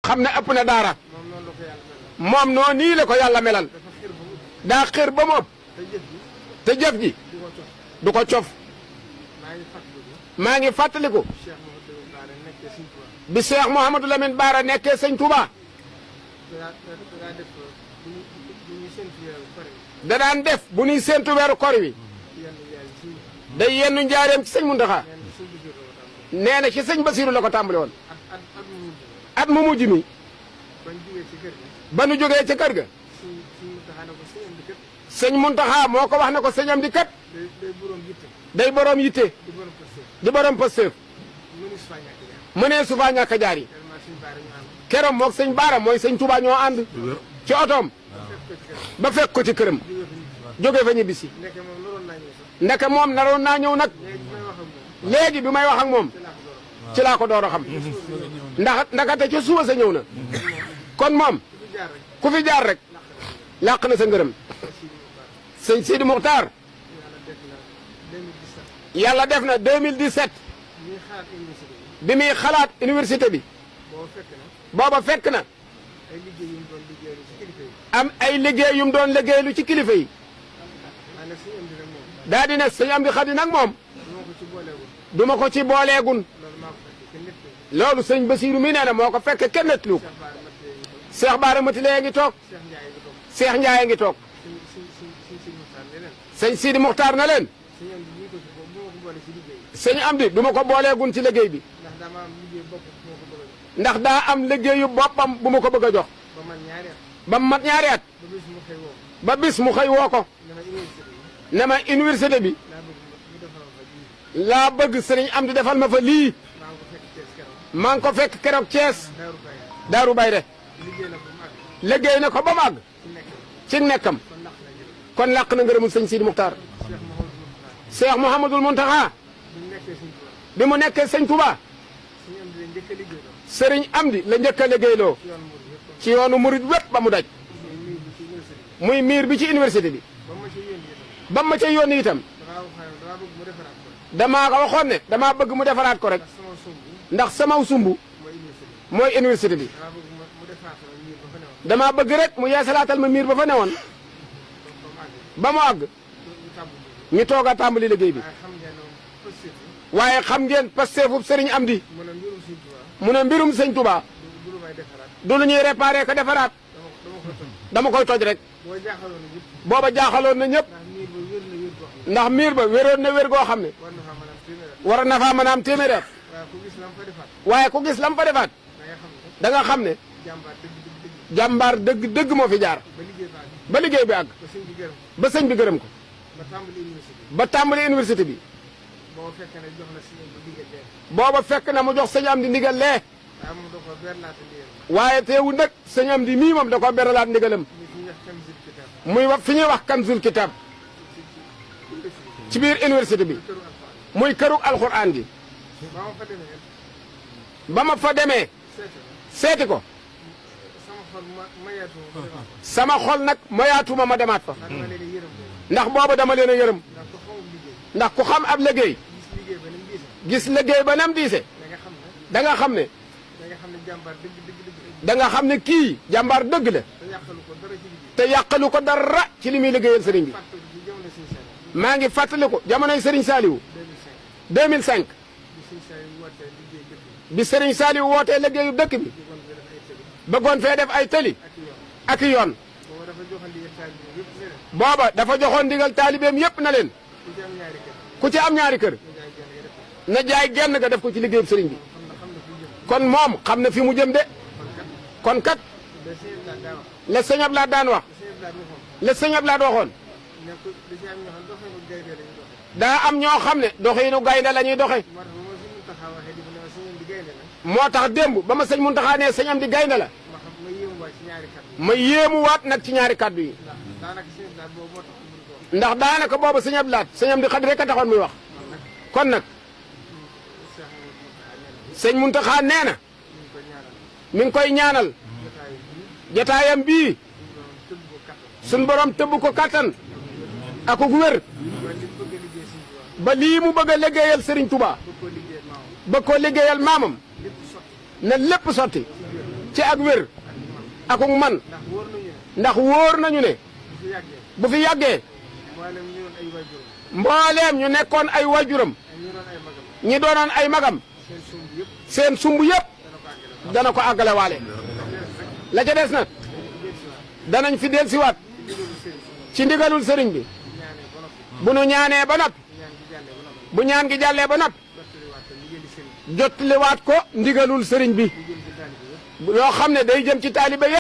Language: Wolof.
xam ne ëpp na daara moom noonu nii la ko yàlla melal daa xër ba mu ëpp te jëf ji du ko cof maa ngi fàttaliku bi Cheikh Mouhamadou Lamine Bara nekkee sëñ Touba da daan def bu ñuy séentu weeru kor wi day yennu njaareem ci sëñ Muntaxa nee na ci sëñ Basiru la ko tàmbali woon at mu mujj mi ba nu jógee ca kër ga sëñ Muntaxa moo ko wax ne ko sëñ am di kat day borom yitte di borom Pastef mënee su faa ñàkk a jaar yi keroom moog sëñ Baara mooy sëñ Touba ñoo ànd ci otoom ba fekk ko ci këram jóge fa ñibbisi ndeke moom naroon naa ñëw nag léegi bi may wax ak moom ci laa ko door a xam ndakate ca suba sa ñëw na kon moom ku fi jaar rek làq na sa ngërëm sëñ Sidi Muxtaar yàlla def na 2017 bi muy xalaat université bi booba fekk na am ay liggéey yu mu doon liggéeylu ci kilifa yi daa di ne sëñ Amdi Xadi nag moom duma ko ci booleegun loolu sëñ Basiiru mi nee na moo ko fekk kenn nettaliwu ko Cheikh Baara Matile ngi toog Cheikh Ndiaye ngi toog sëñ Sidi Muxtaar na leen sëñ Amdi duma ko booleegun ci liggéey bi ndax daa am liggéeyu boppam bu ma ko bëgg a jox ba mat ñaari at ba bis mu xëy woo ko ne ma université bi laa bëgg sëriñ Amdi defal ma fa lii maa ngi ko fekk keroog Thiès Daaru Bayre liggéey na ko ba mu àgg ci nekkam kon làq na ngërëmul sëñ Sidi Muxtaar Cheikh Mouhamadul Mountakha bi mu nekkee sëñ Touba sëriñ Amdi la njëkk a liggéeyloo ci yoonu murid wépp ba mu daj muy miir bi ci université bi ba ma ca yónni itam damaa ko waxoon ne damaa bëgg mu defaraat ko rek ndax sama sumbu mooy université bi damaa bëgg rek mu yeesalaatal ma miir ba fa newoon ba mu àgg ñu toog a tàmbali liggéey bi waaye xam ngeen Pastefub sëriñ Amdi mu ne mbirum sëñ Touba du lu ñuy réparé ko defaraat dama koy toj rek booba jaaxaloon na ñëpp ndax miir ba wéroon na wér goo xam ne war na faa mën a am téeméeri at waaye ku gis lam fa defaat da nga xam ne jàmbaar dëgg dëgg moo fi jaar ba liggéey bi àgg ba sëñ bi gërëm ko ba tàmbali université bi booba fekk na mu jox sëñ Amdi ndigal lee waaye teewul nag sëñ Amdi mii moom da ko beralaat ndigalam muy wax fi ñuy wax Kanzul Kitab ci biir université bi muy kërug alxuraan gi ba ma fa demee seeti ko sama xol nag mayaatuma ma demaat fa ndax booba dama leen a yërëm ndax ku xam ab liggéey gis liggéey ba nam diise da nga xam ne da nga xam ne kii jàmbaar dëgg la te yàqalu ko dara ci li muy liggéeyal sëriñ bi maa ngi fàttaliku jamonoy sëriñ Saliou 2005 bi sëriñ Saliou wootee liggéeyu dëkk bi bëggoon fee def ay tëli ak yoon booba dafa joxoon ndigal taalibeem yépp na leen ku ci am ñaari kër na jaay genn ga def ko ci liggéeyub sëriñ bi kon moom xam na fi mu jëm de kon kat la sëñ Ablaye daan wax la sëñ Ablaye waxoon daa am ñoo xam ne doxiinu gaynde la ñuy doxe moo tax démb ba ma sëñ Muntaxa ne sëñ Amdi gaynde la ma yéemuwaat nag ci ñaari kàddu yi ndax daanaka booba sëñ Ablaye sëñ Amdi Xadi rek a taxoon muy wax kon nag sëñ Muntaxa nee na mi ngi koy ñaanal jataayam bii suñ borom tëbb ko kattan ak gu wér ba lii mu bëgg a liggéeyal Serigne Touba bëgg ko liggéeyal maamam na lépp sotti ci ak wér akuk man ndax wóor nañu ne bu fi yàggee mbooleem ñu nekkoon ay waajuram ñi doonoon ay magam seen sumb yëpp dana ko àggale waale la ca des nag danañ fi del siwaat ci ndigalul sëriñ bi bu nu ñaanee ba noppi bu ñaan gi jàllee ba noppi jottaliwaat ko ndigalul sëriñ bi yoo xam ne day jëm ci taalibe yëpp